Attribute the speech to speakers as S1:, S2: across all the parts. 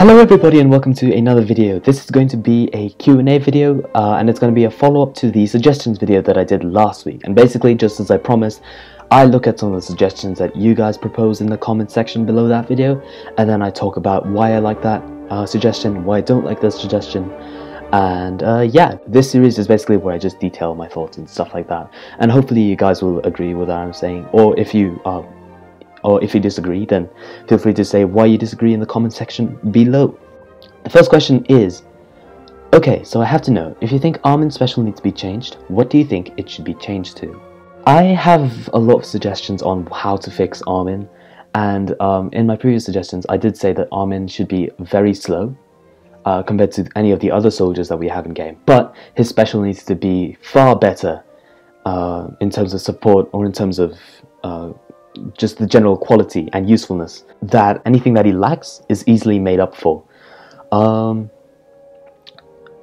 S1: Hello everybody and welcome to another video. This is going to be a Q&A video and it's going to be a follow-up to the suggestions video that I did last week. And basically, just as I promised, I look at some of the suggestions that you guys propose in the comment section below that video, and then I talk about why I like that suggestion, why I don't like this suggestion. And yeah, this series is basically where I just detail my thoughts and stuff like that. And hopefully you guys will agree with what I'm saying, or if you disagree, then feel free to say why you disagree in the comment section below. The first question is, okay, so I have to know, if you think Armin Special needs to be changed, what do you think it should be changed to? I have a lot of suggestions on how to fix Armin, and in my previous suggestions I did say that Armin should be very slow compared to any of the other soldiers that we have in game, but his special needs to be far better in terms of support, or in terms of just the general quality and usefulness, that anything that he lacks is easily made up for.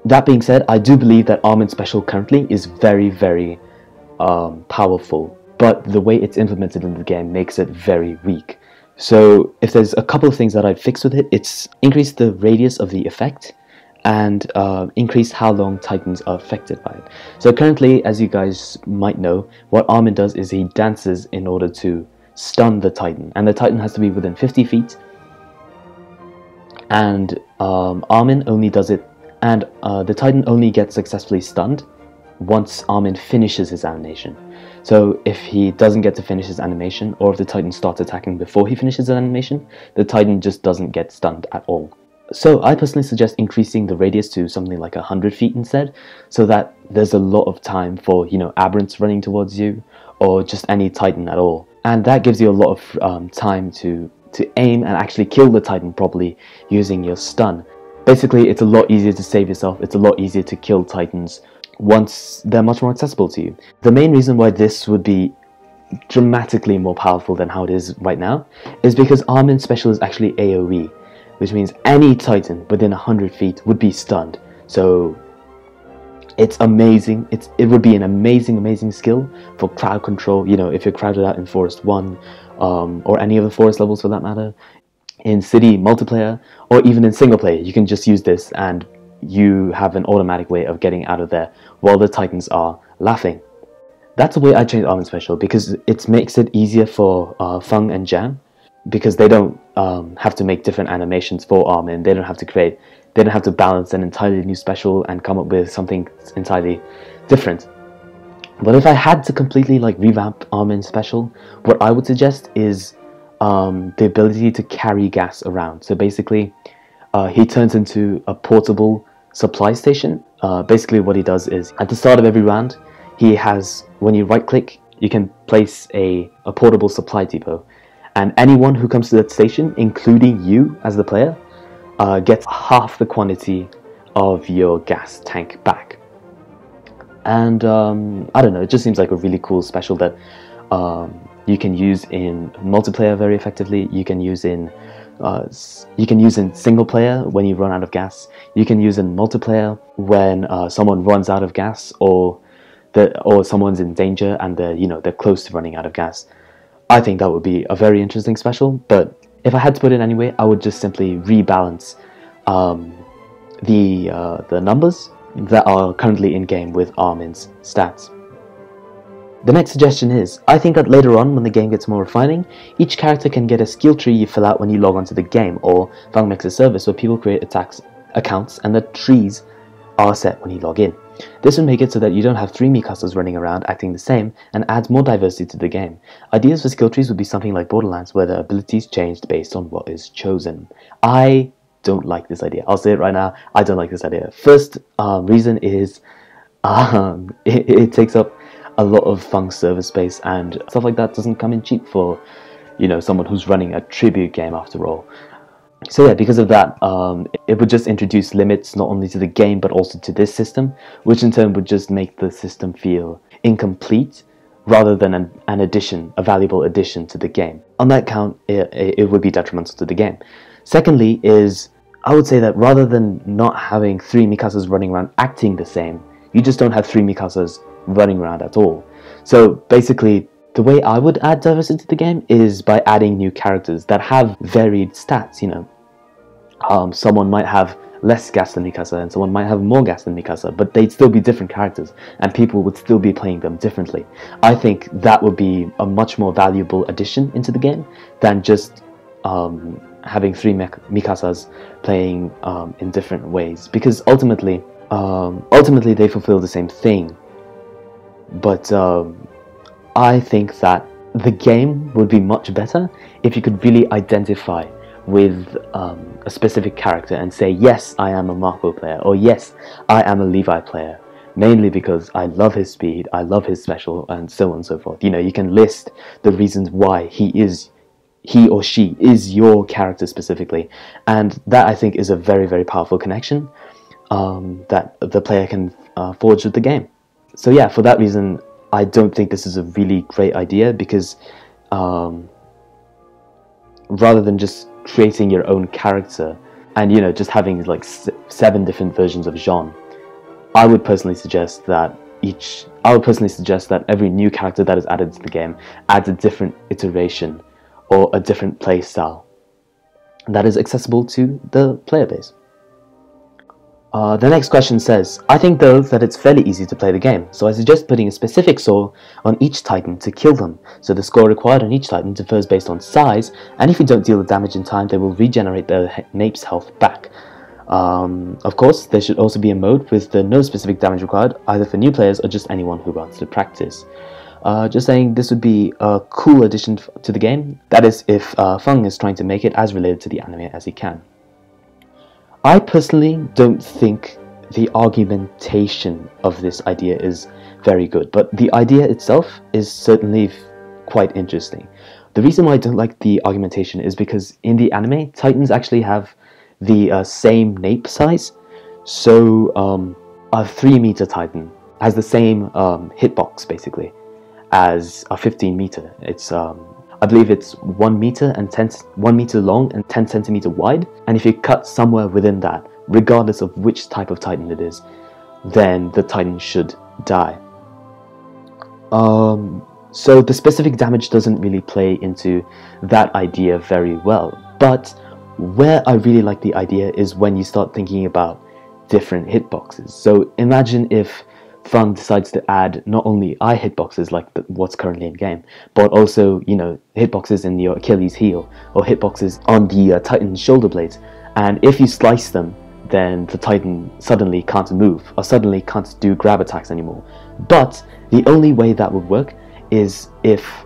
S1: That being said, I do believe that Armin Special currently is very powerful, but the way it's implemented in the game makes it very weak. So if there's a couple of things that I'd fix with it, it's increase the radius of the effect and increase how long Titans are affected by it. So currently, as you guys might know, what Armin does is he dances in order to stun the Titan, and the Titan has to be within 50 feet, and Armin only does it, and the Titan only gets successfully stunned once Armin finishes his animation. So if he doesn't get to finish his animation, or if the Titan starts attacking before he finishes his animation, the Titan just doesn't get stunned at all. So I personally suggest increasing the radius to something like 100 feet instead, so that there's a lot of time for, you know, aberrants running towards you, or just any Titan at all. And that gives you a lot of time to aim and actually kill the Titan properly using your stun. Basically, it's a lot easier to save yourself, it's a lot easier to kill Titans once they're much more accessible to you. The main reason why this would be dramatically more powerful than how it is right now is because Armin Special is actually AoE, which means any Titan within 100 feet would be stunned. So it's amazing. It would be an amazing skill for crowd control, you know, if you're crowded out in Forest 1, or any of the forest levels for that matter, in city multiplayer, or even in single player. You can just use this and you have an automatic way of getting out of there while the Titans are laughing. That's the way I changed Armin Special, because it makes it easier for Feng and Jiang, because they don't have to make different animations for Armin. They don't have to balance an entirely new special and come up with something entirely different. But if I had to completely revamp Armin Special, what I would suggest is the ability to carry gas around. So basically, he turns into a portable supply station. Basically what he does is, at the start of every round, he has, when you right click, you can place a portable supply depot. And anyone who comes to that station, including you as the player, gets half the quantity of your gas tank back. And I don't know, it just seems like a really cool special that you can use in multiplayer very effectively. You can use in single player when you run out of gas. You can use in multiplayer when someone runs out of gas, or someone's in danger and they're close to running out of gas. I think that would be a very interesting special, but if I had to put it anyway, I would just simply rebalance the numbers that are currently in game with Armin's stats. The next suggestion is, I think that later on, when the game gets more refining, each character can get a skill tree you fill out when you log onto the game, or Feng makes a service where people create accounts and the trees are set when you log in. This would make it so that you don't have 3 Mikasas running around acting the same, and adds more diversity to the game. Ideas for skill trees would be something like Borderlands, where the abilities changed based on what is chosen. I don't like this idea. I'll say it right now, I don't like this idea. First reason is it takes up a lot of Feng's server space, and stuff like that doesn't come in cheap for, you know, someone who's running a tribute game after all. So yeah, because of that, it would just introduce limits not only to the game but also to this system, which in turn would just make the system feel incomplete rather than an addition, a valuable addition to the game. On that count, it would be detrimental to the game. Secondly is, I would say that rather than not having 3 Mikasas running around acting the same, you just don't have 3 Mikasas running around at all. So basically, the way I would add diversity to the game is by adding new characters that have varied stats, you know. someone might have less gas than Mikasa and someone might have more gas than Mikasa, but they'd still be different characters and people would still be playing them differently. I think that would be a much more valuable addition into the game than just having three Mikasas playing in different ways, because ultimately they fulfill the same thing. But I think that the game would be much better if you could really identify with a specific character and say, yes, I am a Mako player, or yes, I am a Levi player, mainly because I love his speed, I love his special, and so on and so forth. You know, you can list the reasons why he or she is your character specifically, and that I think is a very, very powerful connection that the player can forge with the game. So yeah, for that reason, I don't think this is a really great idea, because rather than just creating your own character and, you know, just having like 7 different versions of Jean, I would personally suggest that every new character that is added to the game adds a different iteration or a different play style that is accessible to the player base. The next question says, I think though that it's fairly easy to play the game, so I suggest putting a specific score on each Titan to kill them. So the score required on each Titan differs based on size, and if you don't deal the damage in time, they will regenerate their Nape's health back. Of course, there should also be a mode with no specific damage required, either for new players or just anyone who wants to practice. Just saying, this would be a cool addition to the game, that is if Feng is trying to make it as related to the anime as he can. I personally don't think the argumentation of this idea is very good, but the idea itself is certainly quite interesting. The reason why I don't like the argumentation is because in the anime, Titans actually have the same nape size. So a 3-meter Titan has the same hitbox basically as a 15-meter. It's I believe it's 1 meter long and 10 centimeter wide, and if you cut somewhere within that, regardless of which type of Titan it is, then the Titan should die. So the specific damage doesn't really play into that idea very well, but where I really like the idea is when you start thinking about different hitboxes. So imagine if Feng decides to add not only eye hitboxes like what's currently in game, but also, you know, hitboxes in your Achilles heel or hitboxes on the Titan's shoulder blades, and if you slice them, then the Titan suddenly can't move or suddenly can't do grab attacks anymore. But the only way that would work is if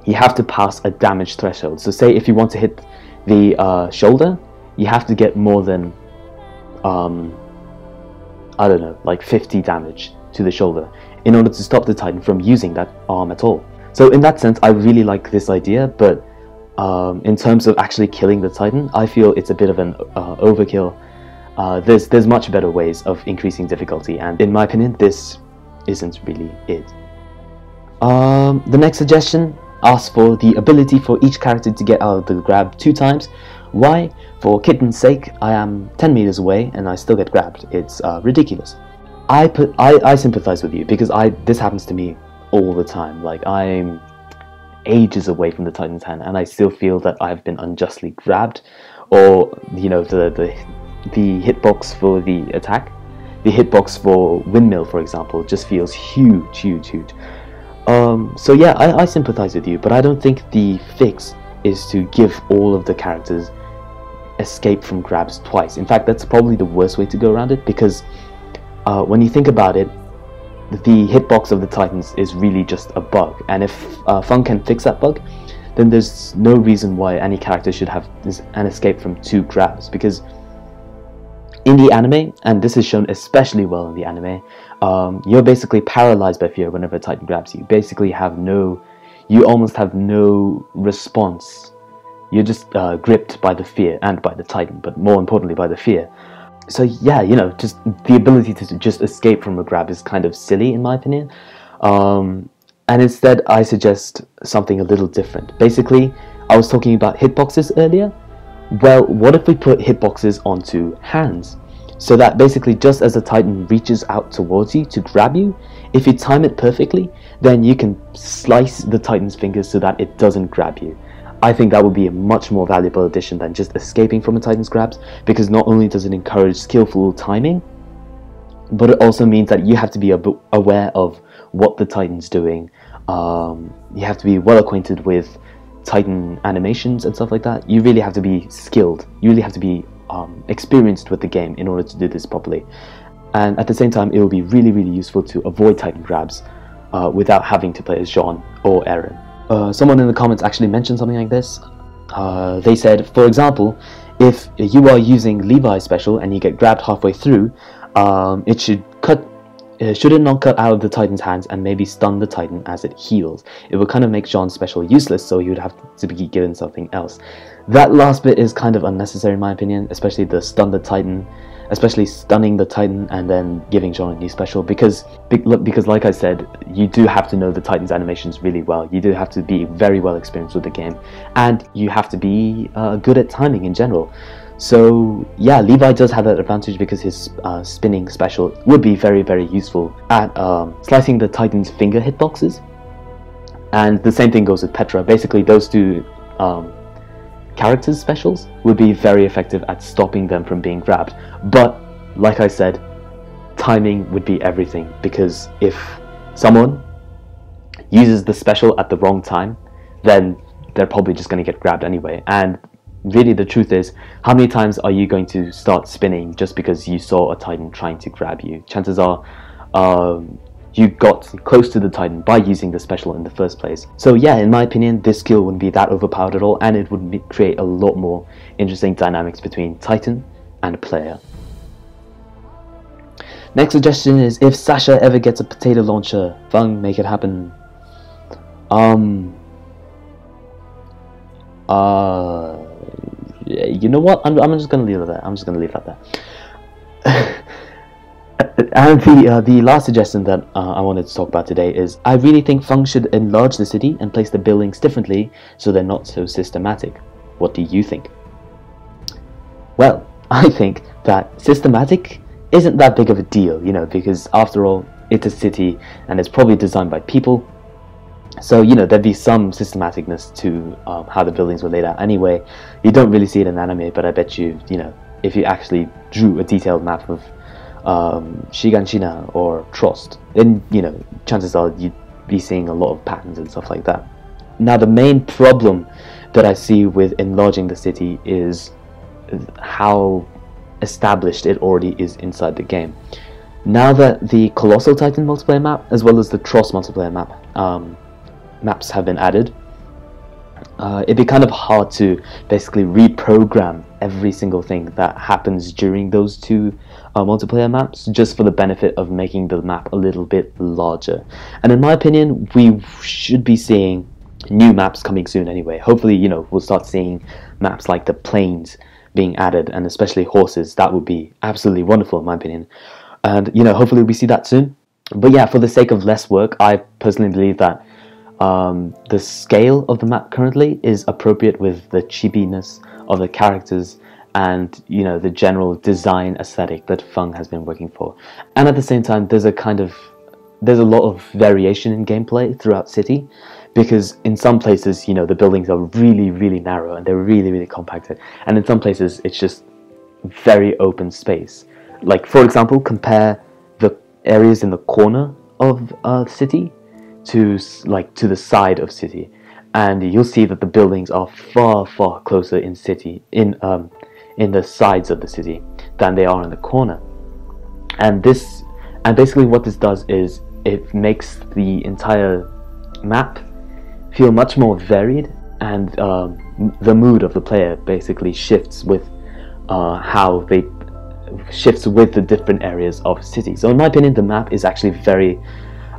S1: you have to pass a damage threshold. So say if you want to hit the shoulder, you have to get more than I don't know, like 50 damage to the shoulder in order to stop the Titan from using that arm at all. So in that sense, I really like this idea, but in terms of actually killing the Titan, I feel it's a bit of an overkill. There's much better ways of increasing difficulty, and in my opinion, this isn't really it. The next suggestion asks for the ability for each character to get out of the grab 2 times. Why? For kitten's sake, I am 10 meters away and I still get grabbed. It's ridiculous. I sympathize with you, because this happens to me all the time. Like, I'm ages away from the Titan's hand and I still feel that I've been unjustly grabbed, or, you know, the hitbox for the attack, the hitbox for windmill, for example, just feels huge. So yeah, I sympathize with you, but I don't think the fix is to give all of the characters escape from grabs twice. In fact, that's probably the worst way to go around it, because when you think about it, the hitbox of the Titans is really just a bug, and if Feng can fix that bug, then there's no reason why any character should have an escape from 2 grabs, because in the anime, and this is shown especially well in the anime, you're basically paralyzed by fear whenever a Titan grabs you. Basically you almost have no response. You're just gripped by the fear and by the Titan, but more importantly by the fear. So yeah, you know, just the ability to just escape from a grab is kind of silly in my opinion. And instead I suggest something a little different. Basically, I was talking about hitboxes earlier. Well, what if we put hitboxes onto hands? So that basically just as the Titan reaches out towards you to grab you, if you time it perfectly, then you can slice the Titan's fingers so that it doesn't grab you. I think that would be a much more valuable addition than just escaping from a Titan's grabs, because not only does it encourage skillful timing, but it also means that you have to be aware of what the Titan's doing. You have to be well acquainted with Titan animations and stuff like that. You really have to be skilled. You really have to be experienced with the game in order to do this properly. And at the same time, it will be really, really useful to avoid Titan grabs without having to play as Jiang or Eren. Someone in the comments actually mentioned something like this. They said, for example, if you are using Levi's special and you get grabbed halfway through, should it not cut out of the Titan's hands and maybe stun the Titan as it heals? It would kind of make Jiang's special useless, so he would have to be given something else. That last bit is kind of unnecessary in my opinion, especially the stun the Titan, especially stunning the Titan and then giving Jiang a new special, because like I said, you do have to know the Titan's animations really well. You do have to be very well experienced with the game, and you have to be good at timing in general. So yeah, Levi does have that advantage because his spinning special would be very, very useful at slicing the Titan's finger hitboxes. And the same thing goes with Petra. Basically, those two characters' specials would be very effective at stopping them from being grabbed. But like I said, timing would be everything, because if someone uses the special at the wrong time, then they're probably just going to get grabbed anyway. And really, the truth is, how many times are you going to start spinning just because you saw a Titan trying to grab you? Chances are you got close to the Titan by using the special in the first place. So yeah, in my opinion, this skill wouldn't be that overpowered at all, and it would create a lot more interesting dynamics between Titan and player. Next suggestion is, if Sasha ever gets a potato launcher, Feng, make it happen. You know what? I'm just gonna leave it there. I'm just gonna leave it at that. And the last suggestion that I wanted to talk about today is, I really think Feng should enlarge the city and place the buildings differently so they're not so systematic. What do you think? Well, I think that systematic isn't that big of a deal, you know, because after all, it's a city and it's probably designed by people. So, you know, there'd be some systematicness to how the buildings were laid out anyway. You don't really see it in anime, but I bet you, you know, if you actually drew a detailed map of Shiganshina or Trost, then, you know, chances are you'd be seeing a lot of patterns and stuff like that. Now, the main problem that I see with enlarging the city is how established it already is inside the game. Now that the Colossal Titan multiplayer map, as well as the Trost multiplayer map, maps have been added, it'd be kind of hard to basically reprogram every single thing that happens during those two multiplayer maps, just for the benefit of making the map a little bit larger. And in my opinion, we should be seeing new maps coming soon anyway. Hopefully, you know, we'll start seeing maps like the plains being added, and especially horses. That would be absolutely wonderful in my opinion. And, you know, hopefully we see that soon. But yeah, for the sake of less work, I personally believe that the scale of the map currently is appropriate with the chibi-ness of the characters and, you know, the general design aesthetic that Feng has been working for. And at the same time, there's a lot of variation in gameplay throughout City, because in some places, you know, the buildings are really, really narrow and they're really, really compacted, and in some places it's just very open space. Like, for example, compare the areas in the corner of City to the side of City, and you'll see that the buildings are far, far closer in City, in the sides of the city, than they are in the corner. And basically what this does is it makes the entire map feel much more varied, and the mood of the player basically shifts with with the different areas of City. So in my opinion, the map is actually very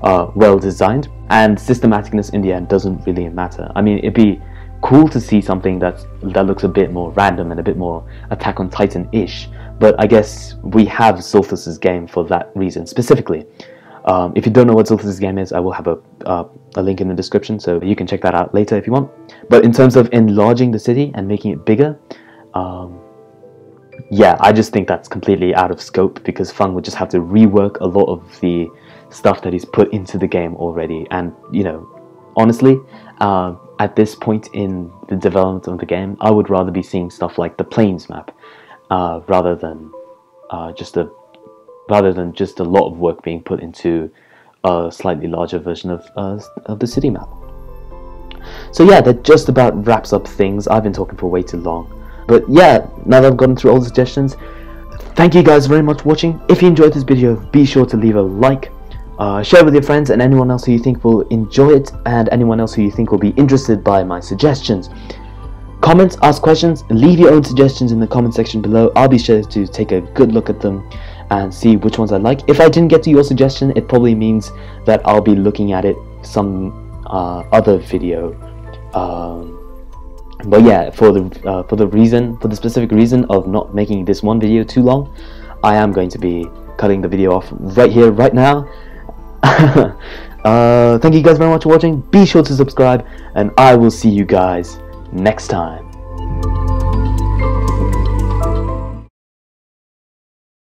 S1: well designed, and systematicness in the end doesn't really matter. I mean, it'd be cool to see something that looks a bit more random and a bit more Attack on Titan-ish, but I guess we have Zulthus's game for that reason specifically. If you don't know what Zulthus's game is, I will have a link in the description, so you can check that out later if you want. But in terms of enlarging the city and making it bigger, yeah, I just think that's completely out of scope, because Feng would just have to rework a lot of the stuff that he's put into the game already. And, you know, honestly, at this point in the development of the game, I would rather be seeing stuff like the plains map, rather than just a lot of work being put into a slightly larger version of the city map. So yeah, that just about wraps up things. I've been talking for way too long. But yeah, now that I've gotten through all the suggestions, thank you guys very much for watching. If you enjoyed this video, be sure to leave a like, share with your friends and anyone else who you think will enjoy it, and anyone else who you think will be interested by my suggestions. Comment, ask questions, leave your own suggestions in the comment section below. I'll be sure to take a good look at them and see which ones I like. If I didn't get to your suggestion, it probably means that I'll be looking at it some other video. But yeah, for the specific reason of not making this one video too long, I am going to be cutting the video off right here, right now. Thank you guys very much for watching. Be sure to subscribe, and I will see you guys next time.